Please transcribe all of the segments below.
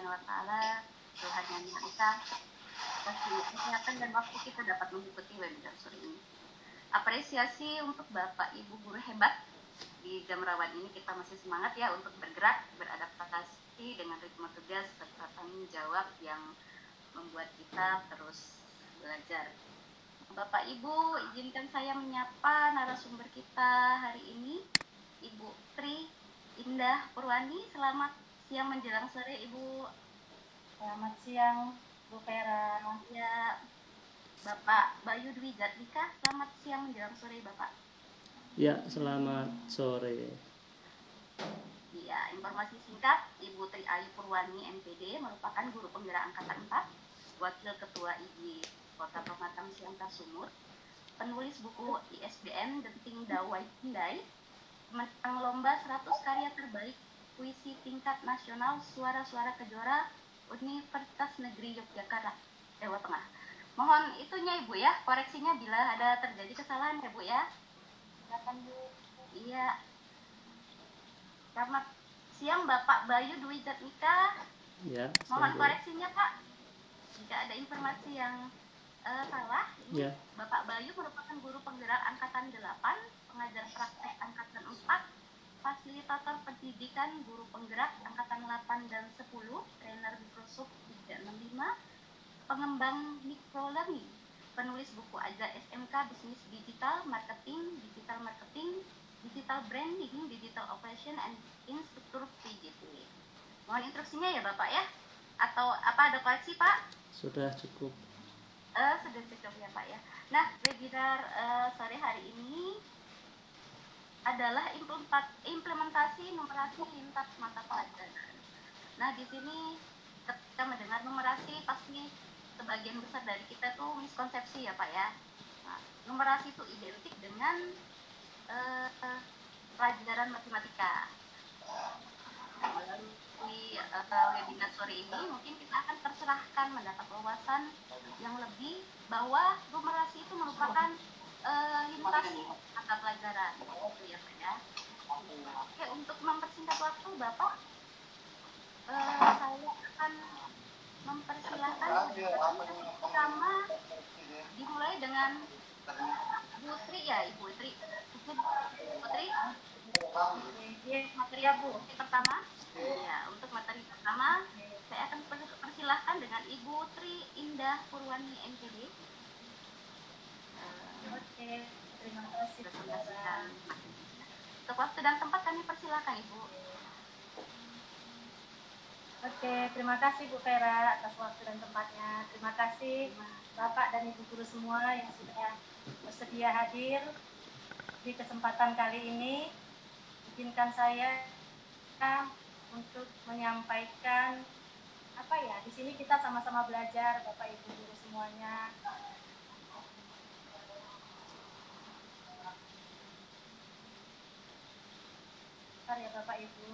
Subhanahu wa Ta'ala, Tuhan yang Maha Esa, kasih kesehatan dan waktu kita dapat mengikuti webinar sore ini. Apresiasi untuk Bapak Ibu guru hebat. Di jam rawan ini kita masih semangat ya untuk bergerak, beradaptasi dengan ritme tugas serta tanggung jawab yang membuat kita terus belajar. Bapak Ibu, izinkan saya menyapa narasumber kita hari ini, Ibu Tri Indah Purwani. Selamat siang menjelang sore, Ibu. Selamat siang, Bu Vera. Ya, Bapak Bayu Dwi Jatmika. Selamat siang menjelang sore, Bapak. Ya, selamat sore. Ya, informasi singkat, Ibu Tri Ayu Purwani MPD merupakan guru penggerak angkatan 4, Wakil Ketua IJ Kota Pematang Siantar Sumur, penulis buku ISBN Genting Dawai Hindai, menang lomba 100 karya terbaik puisi tingkat nasional Suara-Suara Kejora Universitas Negeri Yogyakarta, Jawa Tengah. Mohon itunya Ibu ya, koreksinya bila ada terjadi kesalahan ya Bu ya. Silakan Bu. Iya. Selamat siang Bapak Bayu Dwi Jatmika. Ya, Mohon koreksinya Pak. Jika ada informasi yang salah, ini ya. Bapak Bayu merupakan guru penggerak angkatan 8, pengajar praktek angkatan 4, fasilitator pendidikan guru penggerak angkatan 8 dan 10, trainer Microsoft 365, pengembang microlearning, penulis buku ajar SMK bisnis digital, marketing, digital branding, digital operation, and instruktur PJT. Mohon instruksinya ya Bapak ya. Atau apa ada koreksi Pak? Sudah cukup. Sudah cukup ya Pak ya. Nah, webinar sore hari ini adalah implementasi numerasi lintas mata pelajaran. Nah, di sini ketika mendengar numerasi pasti sebagian besar dari kita tuh miskonsepsi ya Pak ya. Nah, numerasi itu identik dengan pelajaran matematika. Nah, melalui webinar sore ini mungkin kita akan terserahkan mendapat wawasan yang lebih bahwa numerasi itu merupakan lintas mata pelajaran, gitu ya Pak ya. Oke, untuk mempersingkat waktu Bapak, saya akan mempersilahkan pertama dimulai dengan Bu Tri ya, Ibu Tri. Materi Bu pertama. Ya, untuk materi pertama saya akan persilahkan dengan Ibu Tri Indah Purwani MPD. Oke, terima kasih. Untuk waktu dan tempat kami persilahkan Ibu. Oke, terima kasih Bu Vera atas waktu dan tempatnya. Terima kasih Bapak dan Ibu guru semua yang sudah bersedia hadir di kesempatan kali ini. Izinkan saya untuk menyampaikan apa ya, di sini kita sama-sama belajar Bapak Ibu guru semuanya. Bentar ya Bapak Ibu.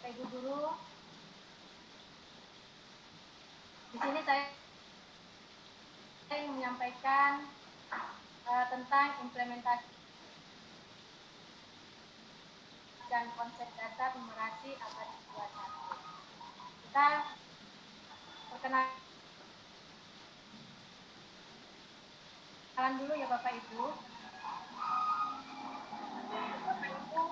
Bapak Ibu guru, di sini saya ingin menyampaikan tentang implementasi dan konsep dasar numerasi abad 21. Kita perkenalan dulu ya Bapak Ibu. Bapak Ibu,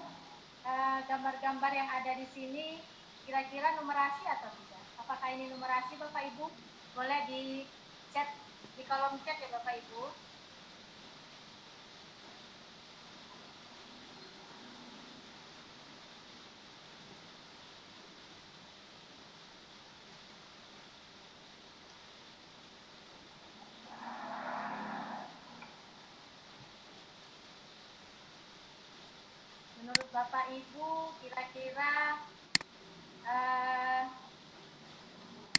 gambar-gambar yang ada di sini kira-kira numerasi atau tidak? Apakah ini numerasi Bapak Ibu? Boleh di chat di kolom chat ya Bapak Ibu. Menurut Bapak Ibu, kira-kira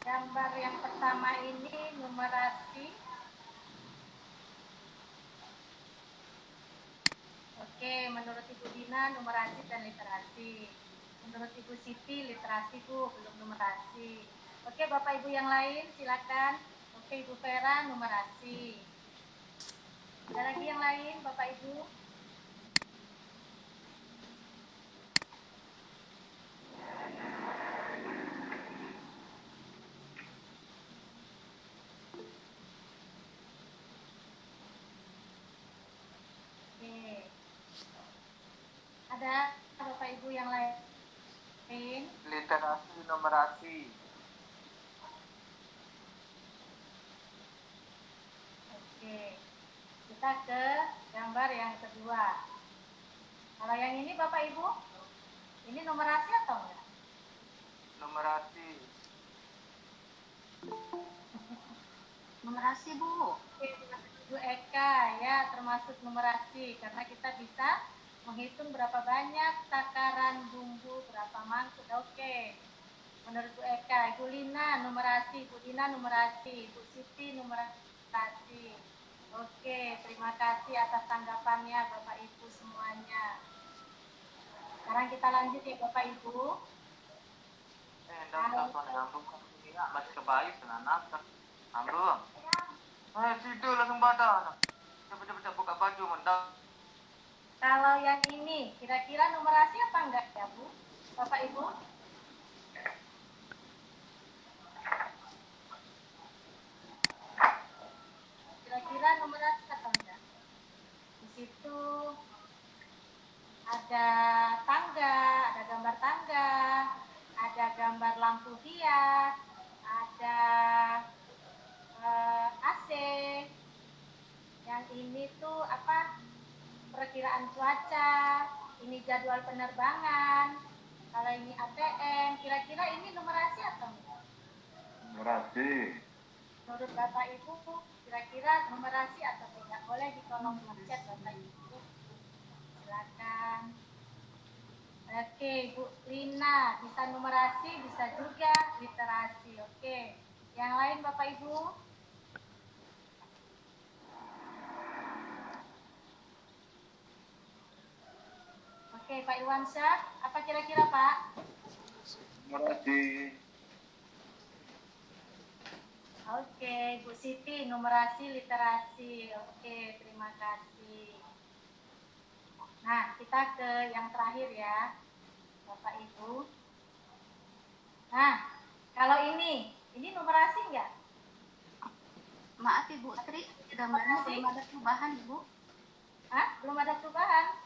gambar yang pertama ini numerasi. Oke, menurut Ibu Dina numerasi dan literasi. Menurut Ibu Siti literasi Bu, belum numerasi. Oke, Bapak Ibu yang lain silakan. Oke, Ibu Vera numerasi. Ada lagi yang lain Bapak Ibu? Oke. Ada Bapak Ibu yang lain? Literasi numerasi. Oke. Kita ke gambar yang kedua. Kalau yang ini Bapak Ibu, ini numerasi atau enggak? Numerasi. Numerasi Bu. Oke, Bu Eka ya termasuk numerasi karena kita bisa menghitung berapa banyak takaran bumbu, berapa mangkuk. Oke. Menurut Bu Eka, Ibu Lina numerasi, Bu Dina numerasi, Bu Siti numerasi. Oke, terima kasih atas tanggapannya Bapak Ibu semuanya. Sekarang kita lanjut ya Bapak Ibu. Masih kebaik dengan apa? Ambil. Tidur langsung badan. Cepat-cepat buka baju mendak. Kalau yang ini kira-kira numerasi apa enggak ya Bu? Bapak Ibu? Kira-kira numerasi atau enggak? Di situ ada tangga, ada gambar tangga, ada gambar lampu hias, ada AC. Yang ini tuh apa? Perkiraan cuaca, ini jadwal penerbangan. Kalau ini ATM, kira-kira ini numerasi atau enggak? Numerasi. Menurut Bapak Ibu, kira-kira numerasi atau tidak? Boleh di kolom chat Bapak Ibu. Silakan. Oke, Bu Lina, bisa numerasi, bisa juga literasi. Oke. Yang lain Bapak Ibu? Oke, Pak Irwansyah, apa kira-kira Pak? Numerasi. Oke, Bu Siti, numerasi, literasi. Oke, terima kasih. Nah, kita ke yang terakhir ya, Bapak Ibu. Nah, kalau ini numerasi enggak? Maaf Ibu Tri, gambarnya belum ada perubahan Ibu. Hah? Belum ada perubahan?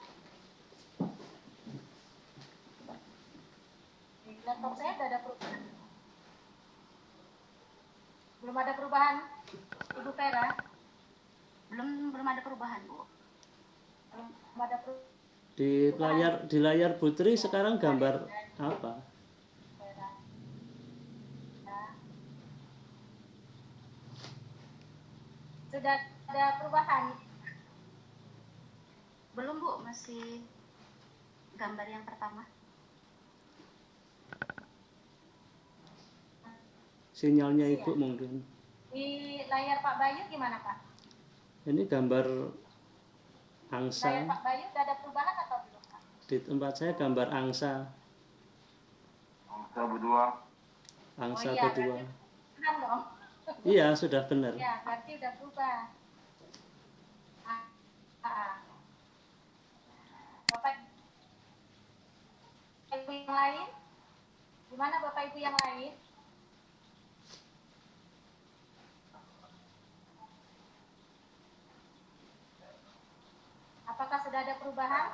Di laptop saya udah ada perubahan. Belum ada perubahan, Ibu Vera? Belum ada perubahan Bu. Belum ada perubahan. Di layar Putri sekarang gambar apa? Vera. Ya. Sudah ada perubahan? Belum Bu, masih gambar yang pertama. Sinyalnya Ibu mungkin. Di layar Pak Bayu gimana Pak? Ini gambar Layar angsa. Pak Bayu udah ada perubahan atau belum Pak? Di tempat saya gambar angsa. Angsa berdua. Angsa Oh iya, kedua. berarti benar dong. Iya, sudah benar. Ya, berarti udah berubah. Bapak Ibu yang lain? Gimana Bapak Ibu yang lain? Apakah sudah ada perubahan?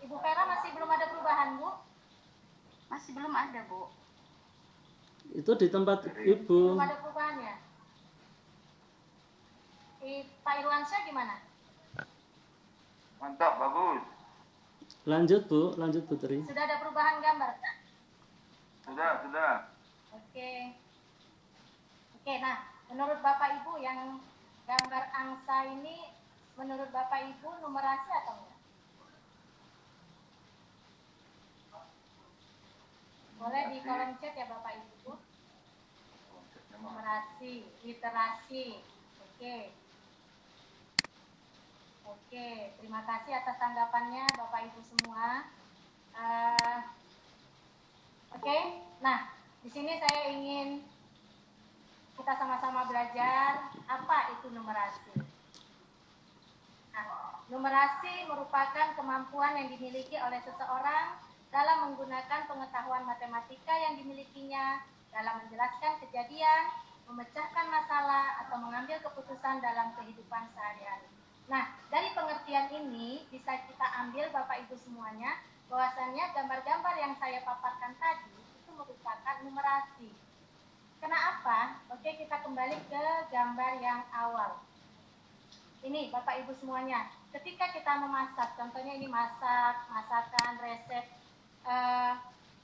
Ibu Vera masih belum ada perubahan, Bu? Masih belum ada Bu. Itu di tempat Ibu. Belum ada perubahan ya? Pak Irwansyah gimana? Mantap, bagus. Lanjut Bu, lanjut Putri. Sudah ada perubahan gambar, Pak? Sudah. Oke. Oke, nah, menurut Bapak Ibu yang gambar angsa ini, menurut Bapak Ibu numerasi atau enggak? Boleh di kolom chat ya Bapak Ibu. Numerasi, literasi. Oke. Oke, terima kasih atas tanggapannya Bapak Ibu semua. Eh, Oke, nah di sini saya ingin kita sama-sama belajar apa itu numerasi. Nah, numerasi merupakan kemampuan yang dimiliki oleh seseorang dalam menggunakan pengetahuan matematika yang dimilikinya dalam menjelaskan kejadian, memecahkan masalah, atau mengambil keputusan dalam kehidupan sehari-hari. Nah, dari pengertian ini bisa kita ambil Bapak Ibu semuanya bahwasannya gambar-gambar yang saya paparkan tadi itu merupakan numerasi. Kenapa? Oke, kita kembali ke gambar yang awal. Ini Bapak Ibu semuanya, ketika kita memasak, contohnya ini masakan, resep,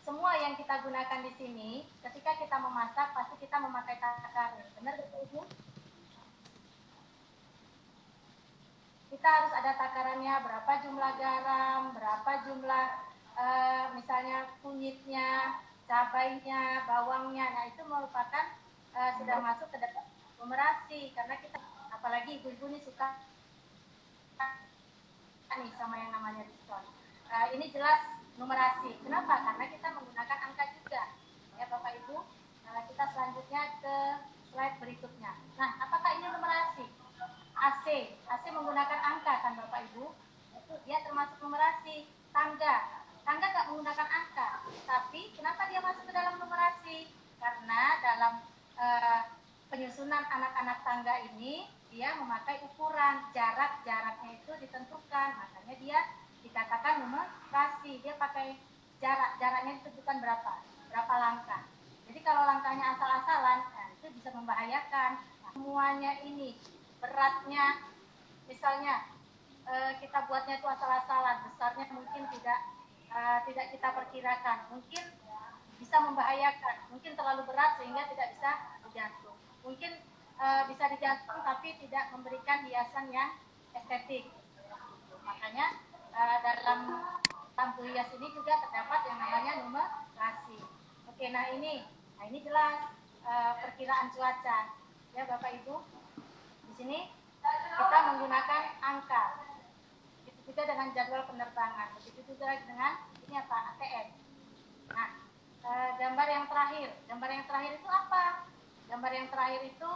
semua yang kita gunakan di sini, ketika kita memasak pasti kita memakai takaran, benar Bapak Ibu? Kita harus ada takarannya, berapa jumlah garam, berapa jumlah misalnya kunyitnya, cabainya, bawangnya. Nah itu merupakan sudah masuk ke dalam numerasi, karena kita apalagi ibu-ibu nih suka nih sama yang namanya diskon. Ini jelas numerasi. Kenapa? Karena kita menggunakan angka juga. Ya Bapak Ibu, kita selanjutnya ke slide berikutnya. Nah, apakah ini numerasi? AC menggunakan angka kan Bapak Ibu? Itu dia termasuk numerasi. Tangga nggak menggunakan angka. Tapi kenapa dia masuk ke dalam numerasi? Karena dalam penyusunan anak-anak tangga ini dia memakai ukuran, jaraknya itu ditentukan, makanya dia dikatakan numerasi. Dia pakai jaraknya ditentukan berapa langkah. Jadi kalau langkahnya asal-asalan, nah, itu bisa membahayakan. Nah, semuanya ini beratnya, misalnya kita buatnya itu asal-asalan, besarnya mungkin tidak kita perkirakan, mungkin bisa membahayakan, mungkin terlalu berat sehingga tidak bisa digantung, mungkin bisa digantung tapi tidak memberikan hiasan yang estetik. Makanya dalam lampu hias ini juga terdapat yang namanya numerasi. Oke, nah ini jelas perkiraan cuaca ya Bapak Ibu. Di sini kita menggunakan angka. Begitu juga dengan jadwal penerbangan. Begitu juga dengan ini apa? ATM. Nah, gambar yang terakhir itu apa? Gambar yang terakhir itu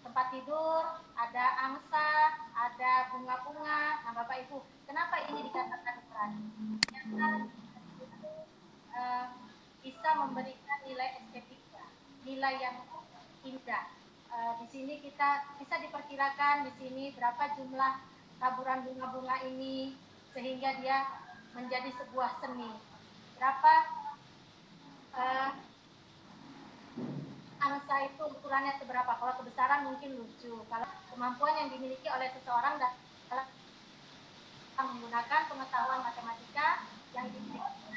tempat tidur, ada angsa, ada bunga-bunga. Nah Bapak Ibu, kenapa ini dikatakan numerasi? Ternyata bisa memberikan nilai estetika, nilai yang indah. Di sini kita bisa diperkirakan di sini berapa jumlah taburan bunga-bunga ini sehingga dia menjadi sebuah seni. Berapa angsa itu ukurannya seberapa? Kalau kebesaran mungkin lucu. Kalau kemampuan yang dimiliki oleh seseorang dalam menggunakan pengetahuan matematika yang dimiliki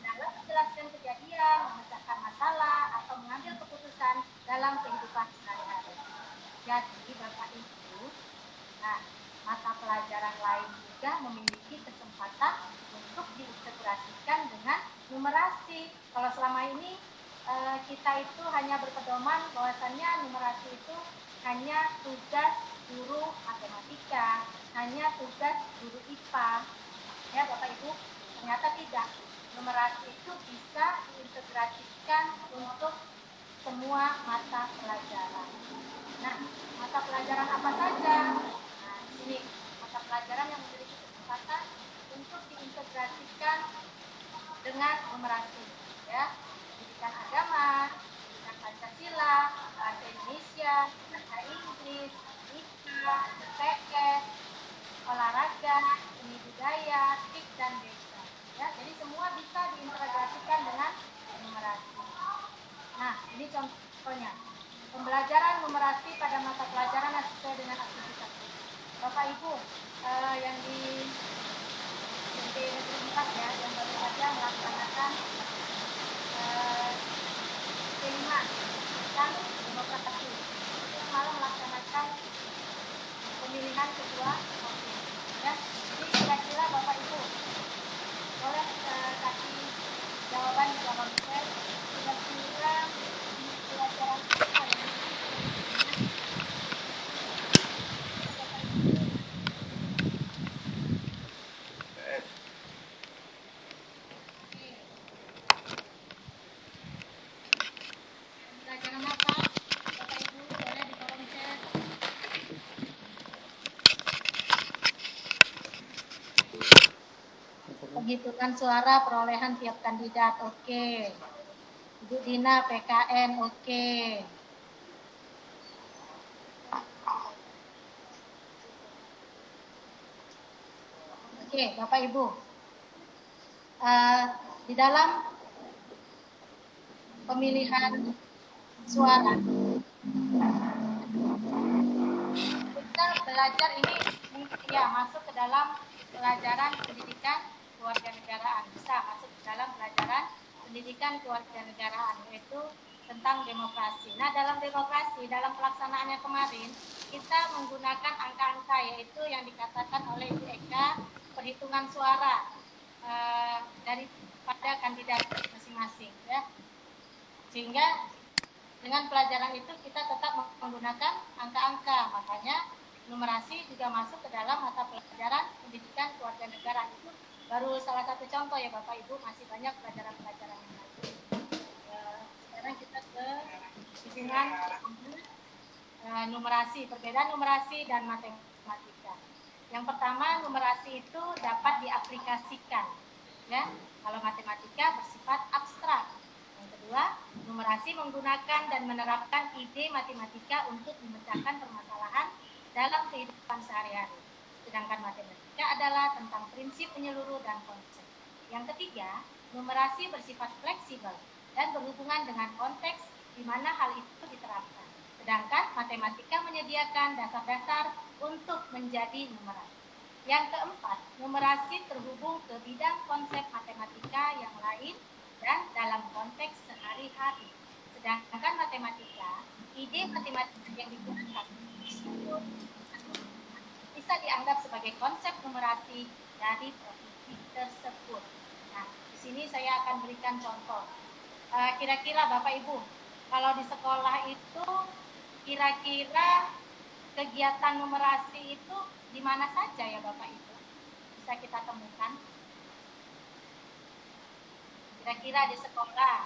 dalam menjelaskan kejadian, memecahkan masalah, atau mengambil keputusan dalam kehidupan sehari-hari. Jadi Bapak Ibu, nah mata pelajaran lain juga memiliki kesempatan untuk diintegrasikan dengan numerasi. Kalau selama ini kita itu hanya berpedoman bahwasannya numerasi itu hanya tugas guru matematika, hanya tugas guru IPA. Ya Bapak Ibu, ternyata tidak. Numerasi itu bisa diintegrasikan untuk semua mata pelajaran. Nah, mata pelajaran apa saja? Nah, di sini mata pelajaran yang memiliki kesempatan untuk diintegrasikan dengan numerasi, ya. Pendidikan agama, pendidikan Pancasila, bahasa Indonesia, bahasa Inggris, IPA, IPS, olahraga, seni budaya, TIK dan desa. Ya, jadi semua bisa diintegrasikan dengan numerasi. Nah, ini contohnya. Pembelajaran numerasi pada mata pelajaran yang sesuai dengan aktivitas. Bapak Ibu, yang di SMP Negeri 4 ya, yang baru saja melaksanakan P5 dan demokrasi. Yang malam melaksanakan pemilihan ketua OSIS. Ya, jadi kira-kira Bapak Ibu boleh kasih jawaban di kolom chat. Kira-kira pelajaran apa yang penghitungan suara perolehan tiap kandidat. Oke. Ibu Dina PKN. Oke. Oke, Bapak Ibu. Di dalam pemilihan suara, kita belajar ini ya masuk ke dalam pelajaran pendidikan kewarganegaraan, bisa masuk ke dalam pelajaran pendidikan kewarganegaraan, yaitu tentang demokrasi. Nah, dalam demokrasi, dalam pelaksanaannya kemarin, kita menggunakan angka-angka, yaitu yang dikatakan oleh Ibu Eka, perhitungan suara daripada kandidat masing-masing, ya. Sehingga dengan pelajaran itu kita tetap menggunakan angka-angka, makanya numerasi juga masuk ke dalam mata pelajaran pendidikan kewarganegaraan. Itu baru salah satu contoh ya Bapak Ibu, masih banyak pelajaran-pelajaran yang lain. Sekarang kita ke hitungan numerasi, perbedaan numerasi dan matematika. Yang pertama, numerasi itu dapat diaplikasikan, ya. Kalau matematika bersifat abstrak. Yang kedua, numerasi menggunakan dan menerapkan ide matematika untuk memecahkan permasalahan dalam kehidupan sehari-hari. Sedangkan matematika adalah tentang prinsip menyeluruh dan konsep. Yang ketiga, numerasi bersifat fleksibel dan berhubungan dengan konteks di mana hal itu diterapkan. Sedangkan matematika menyediakan dasar-dasar untuk menjadi numerasi. Yang keempat, numerasi terhubung ke bidang konsep matematika yang lain dan dalam konteks sehari-hari. Sedangkan matematika, ide matematika yang digunakan bisa dianggap sebagai konsep numerasi dari profesi tersebut. Nah, di sini saya akan berikan contoh. Kira-kira Bapak Ibu, kalau di sekolah itu kira-kira kegiatan numerasi itu di mana saja ya Bapak Ibu bisa kita temukan? Kira-kira di sekolah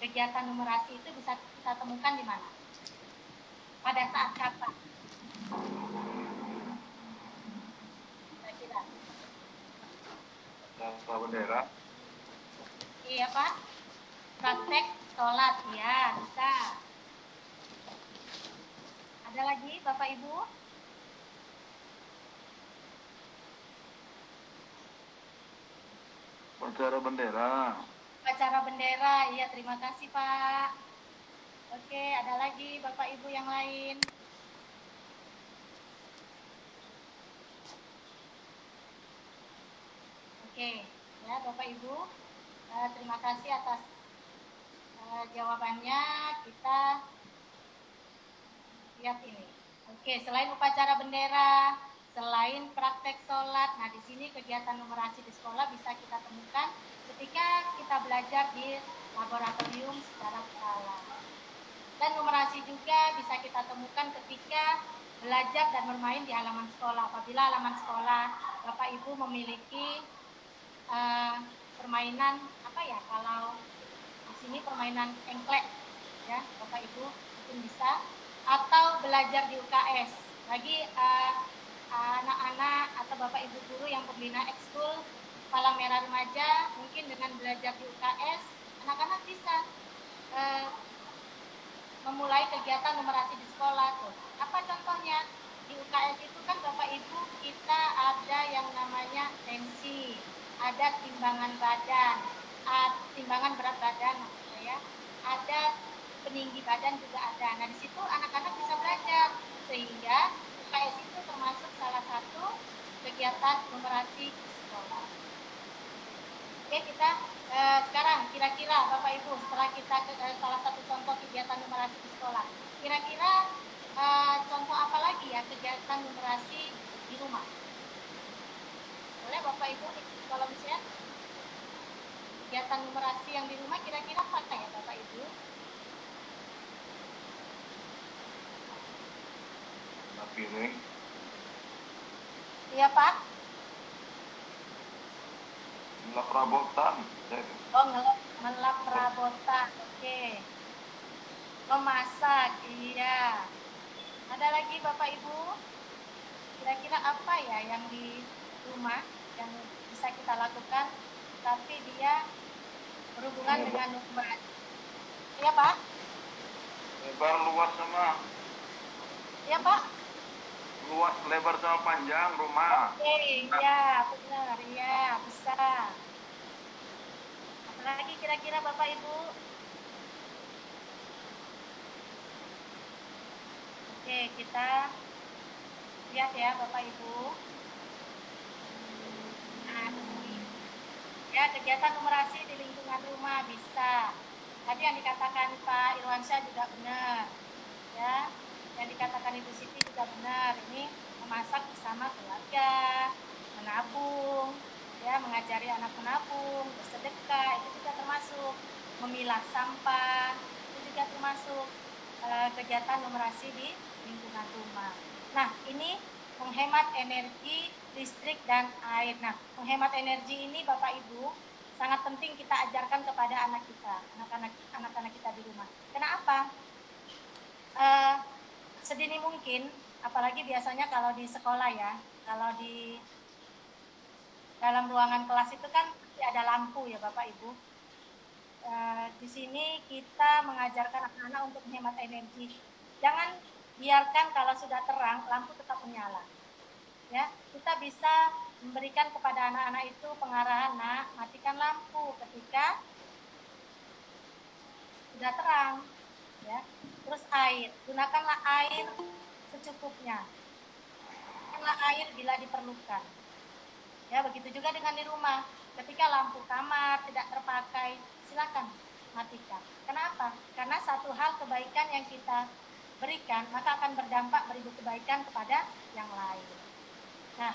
kegiatan numerasi itu bisa kita temukan di mana? Pada saat kapan? Kira-kira? Bapak bendera. Iya Pak. Praktek sholat ya bisa. Ada lagi Bapak Ibu? Upacara bendera. Upacara bendera, iya terima kasih Pak. Oke, ada lagi Bapak Ibu yang lain? Oke, ya Bapak Ibu, terima kasih atas jawabannya. Kita lihat ini. Oke, selain upacara bendera, selain praktek sholat, nah di sini kegiatan numerasi di sekolah bisa kita temukan ketika kita belajar di laboratorium secara berkala. Dan numerasi juga bisa kita temukan ketika belajar dan bermain di halaman sekolah. Apabila halaman sekolah Bapak Ibu memiliki permainan apa ya, kalau di sini permainan engklek ya Bapak Ibu mungkin bisa, atau belajar di UKS bagi anak-anak atau Bapak Ibu guru yang pembina ekskul Palang Merah Remaja, mungkin dengan belajar di UKS anak-anak bisa memulai kegiatan numerasi di sekolah tuh. Apa contohnya? Di UKS itu kan Bapak Ibu kita ada yang namanya tensi, ada timbangan badan, timbangan berat badan maksud saya, ada peninggi badan juga ada. Nah di situ anak-anak bisa belajar, sehingga UKS itu termasuk salah satu kegiatan numerasi di sekolah. Oke, kita sekarang kira-kira Bapak Ibu setelah kita salah satu contoh kegiatan numerasi di sekolah, kira-kira contoh apa lagi ya kegiatan numerasi di rumah? Boleh Bapak Ibu di kolom chat kegiatan numerasi yang di rumah kira-kira apa ya Bapak Ibu? Piring. Iya Pak. Ngelap perabotan. Oh, ngelap perabotan. Oke. Memasak, iya. Ada lagi Bapak Ibu? Kira-kira apa ya yang di rumah? yang bisa kita lakukan, tapi dia berhubungan dengan rumah. Iya Pak? Lebar, luas sama Iya Pak? luas, lebar sama panjang rumah. Oke, iya benar, iya bisa. Apalagi kira-kira Bapak Ibu? Oke, kita lihat ya Bapak Ibu. Nah, ini. Ya, kegiatan numerasi di lingkungan rumah bisa. Tadi yang dikatakan Pak Irwansyah juga benar. Ya, yang dikatakan Ibu Siti juga benar. Ini memasak bersama keluarga, menabung, ya, mengajari anak menabung, bersedekah, itu juga termasuk memilah sampah, itu juga termasuk kegiatan numerasi di lingkungan rumah. Nah, ini menghemat energi, listrik, dan air. Nah, menghemat energi ini Bapak Ibu sangat penting kita ajarkan kepada anak kita, anak-anak kita di rumah. Kenapa? Sedini mungkin, apalagi biasanya kalau di sekolah ya, kalau di dalam ruangan kelas itu kan ada lampu ya Bapak Ibu. Di sini kita mengajarkan anak-anak untuk menghemat energi. Jangan biarkan kalau sudah terang lampu tetap menyala. Ya, kita bisa memberikan kepada anak-anak itu pengarahan, nak, matikan lampu ketika sudah terang. Ya. Terus air, gunakanlah air secukupnya. Gunakanlah air bila diperlukan. Ya, begitu juga dengan di rumah. Ketika lampu kamar tidak terpakai, silakan matikan. Kenapa? Karena satu hal kebaikan yang kita berikan, maka akan berdampak beribu kebaikan kepada yang lain. Nah,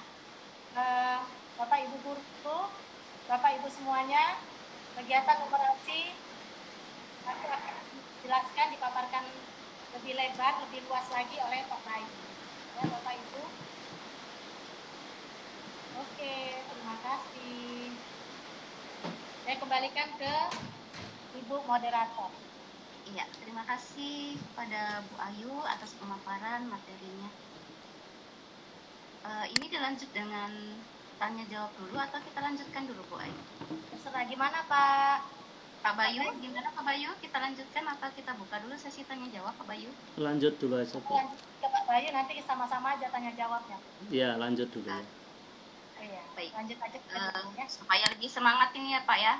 Bapak Ibu guru, Bapak Ibu semuanya, kegiatan numerasi nanti akan dijelaskan, dipaparkan lebih lebar, lebih luas lagi oleh Pak Bayu. Ya, Bapak Ibu. Oke, terima kasih. Saya kembalikan ke Ibu moderator. Iya, terima kasih kepada Bu Ayu atas pemaparan materinya. Ini dilanjut dengan tanya jawab dulu atau kita lanjutkan dulu Bu Ayu? Terserah, gimana Pak? Pak Bayu, gimana Pak Bayu? Kita lanjutkan atau kita buka dulu sesi tanya jawab Pak Bayu? Lanjut dulu aja, Bu. Lanjut ke Pak Bayu, nanti sama-sama aja tanya jawabnya. Ya, lanjut dulu ya. Iya, Baik. lanjut aja ya. Supaya lebih semangat ini ya Pak ya.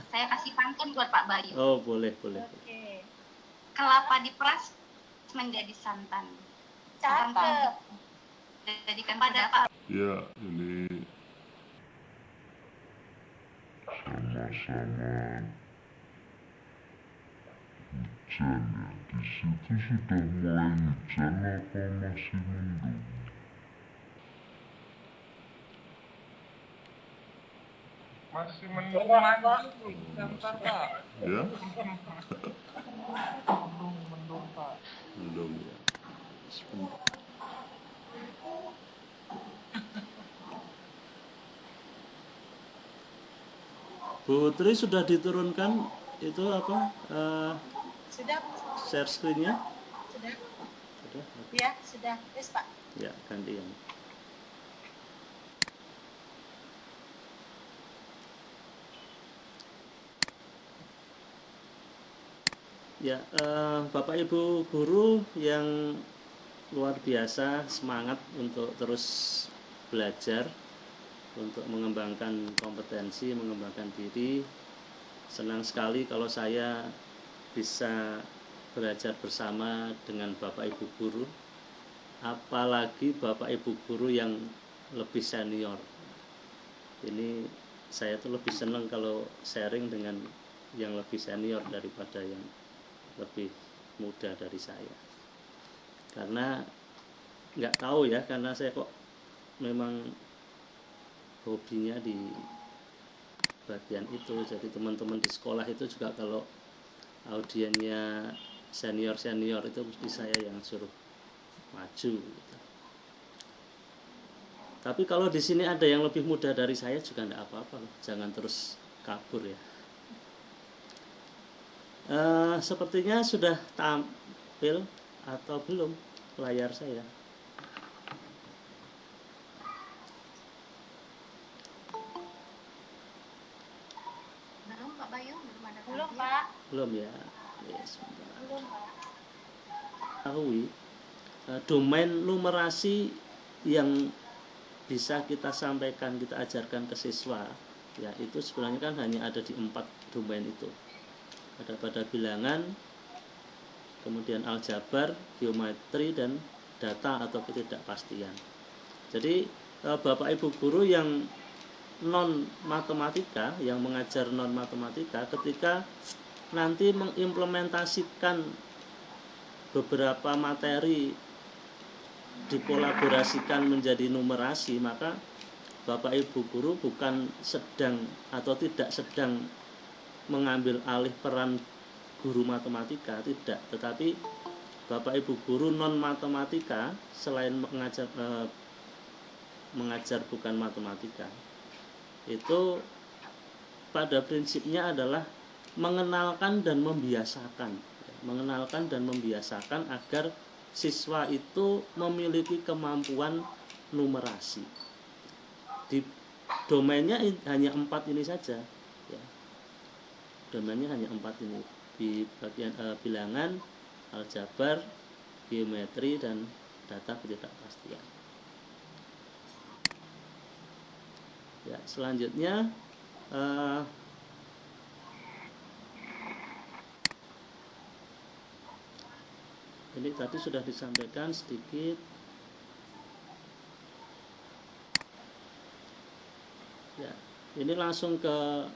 Saya kasih pantun buat Pak Bayu. Oh, boleh. Oke. Kelapa diperas menjadi santan. Cakep. Jadikan pada Pak. Ya, ini sama-sama hujan ya. Di situ sudah mulai hujan apa masih mendung? Masih mendung lagi, bentar Pak. Ya, Mendung Pak. Belum ya. Sebentar. Bu Tri sudah diturunkan itu apa? Sudah, Share screen-nya? sudah. Sudah. Ya, sudah. Yes, Pak. Ya, gantian. Ya, Bapak Ibu guru yang luar biasa semangat untuk terus belajar, untuk mengembangkan kompetensi, mengembangkan diri. Senang sekali kalau saya bisa belajar bersama dengan Bapak Ibu guru, apalagi Bapak Ibu guru yang lebih senior. Ini saya tuh lebih senang kalau sharing dengan yang lebih senior daripada yang lebih muda dari saya. Karena nggak tahu ya, karena saya kok memang hobinya di bagian itu. Jadi teman-teman di sekolah itu juga kalau audiennya senior-senior itu mesti saya yang suruh maju gitu. Tapi kalau di sini ada yang lebih muda dari saya juga enggak apa-apa, jangan terus kabur ya. Sepertinya sudah tampil atau belum layar saya? Belum, Pak. Belum ya. Yes, Belum, Pak. ketahui domain numerasi yang bisa kita sampaikan, kita ajarkan ke siswa ya, itu sebenarnya kan hanya ada di 4 domain itu. Ada pada bilangan, kemudian aljabar, geometri, dan data atau ketidakpastian. Jadi Bapak Ibu guru yang non matematika, yang mengajar non matematika, ketika nanti mengimplementasikan beberapa materi dikolaborasikan menjadi numerasi, maka Bapak Ibu guru bukan sedang atau tidak sedang mengambil alih peran guru matematika, tidak, tetapi Bapak Ibu guru non matematika selain mengajar bukan matematika, itu pada prinsipnya adalah mengenalkan dan membiasakan agar siswa itu memiliki kemampuan numerasi. Di domainnya hanya 4 ini saja ya. Domainnya hanya 4 ini, di bagian bilangan, aljabar, geometri, dan data ketidakpastian. Ya, selanjutnya ini tadi sudah disampaikan sedikit. Ya, ini langsung ke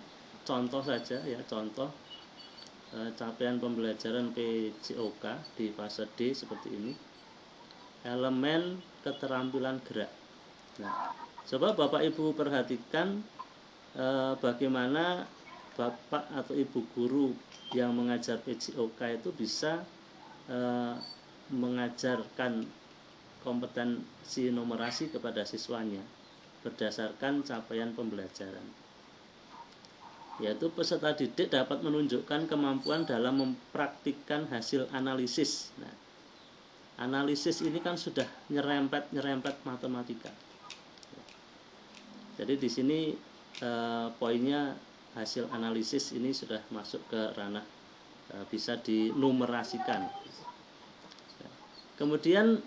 contoh saja ya, contoh capaian pembelajaran PJOK di fase D seperti ini. Elemen keterampilan gerak. Nah, coba Bapak Ibu perhatikan bagaimana Bapak atau Ibu guru yang mengajar PJOK itu bisa mengajarkan kompetensi numerasi kepada siswanya berdasarkan capaian pembelajaran, yaitu peserta didik dapat menunjukkan kemampuan dalam mempraktikkan hasil analisis. Nah, analisis ini kan sudah nyerempet matematika. Jadi di sini poinnya hasil analisis ini sudah masuk ke ranah bisa dinumerasikan. Kemudian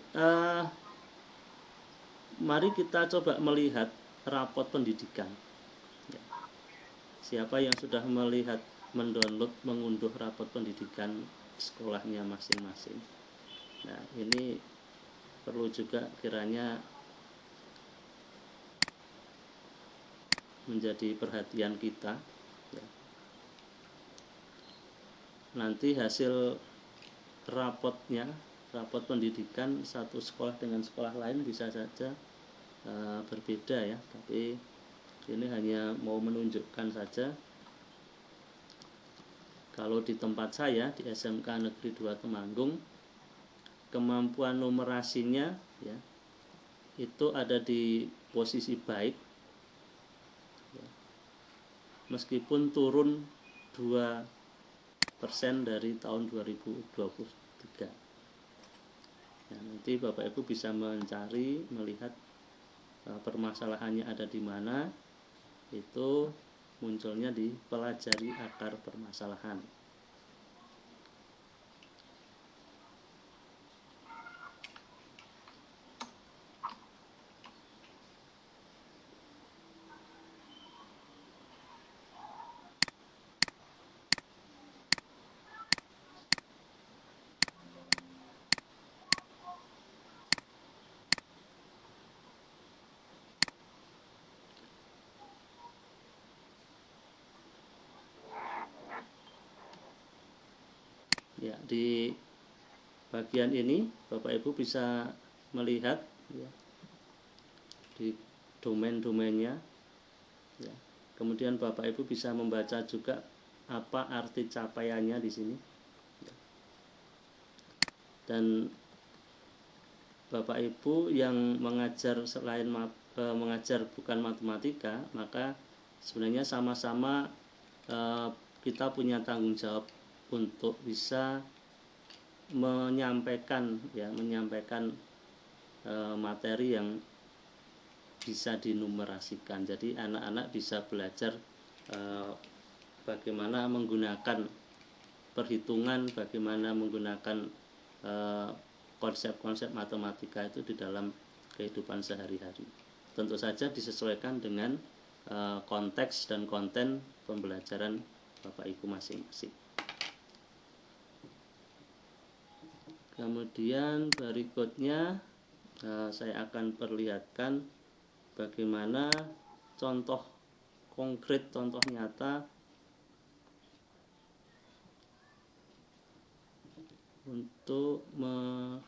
mari kita coba melihat rapot pendidikan. Siapa yang sudah melihat, mendownload, mengunduh rapot pendidikan sekolahnya masing-masing. Nah, ini perlu juga kiranya menjadi perhatian kita ya. Nanti hasil rapotnya, rapot pendidikan satu sekolah dengan sekolah lain bisa saja berbeda ya, tapi ini hanya mau menunjukkan saja. Kalau di tempat saya di SMK Negeri 2 Temanggung, kemampuan numerasinya ya itu ada di posisi baik ya, meskipun turun 2% dari tahun 2023. Ya, nanti Bapak Ibu bisa mencari, melihat permasalahannya ada di mana. Itu munculnya di pelajari akar permasalahan. Ya, di bagian ini Bapak Ibu bisa melihat ya, di domain-domainnya ya. Kemudian Bapak Ibu bisa membaca juga apa arti capaiannya di sini ya. Dan Bapak Ibu yang mengajar selain mengajar bukan matematika, maka sebenarnya sama-sama kita punya tanggung jawab untuk bisa menyampaikan materi yang bisa dinumerasikan. Jadi anak-anak bisa belajar bagaimana menggunakan perhitungan, bagaimana menggunakan konsep-konsep matematika itu di dalam kehidupan sehari-hari. Tentu saja disesuaikan dengan konteks dan konten pembelajaran Bapak Ibu masing-masing. Kemudian berikutnya saya akan perlihatkan bagaimana contoh konkret, contoh nyata untuk melihat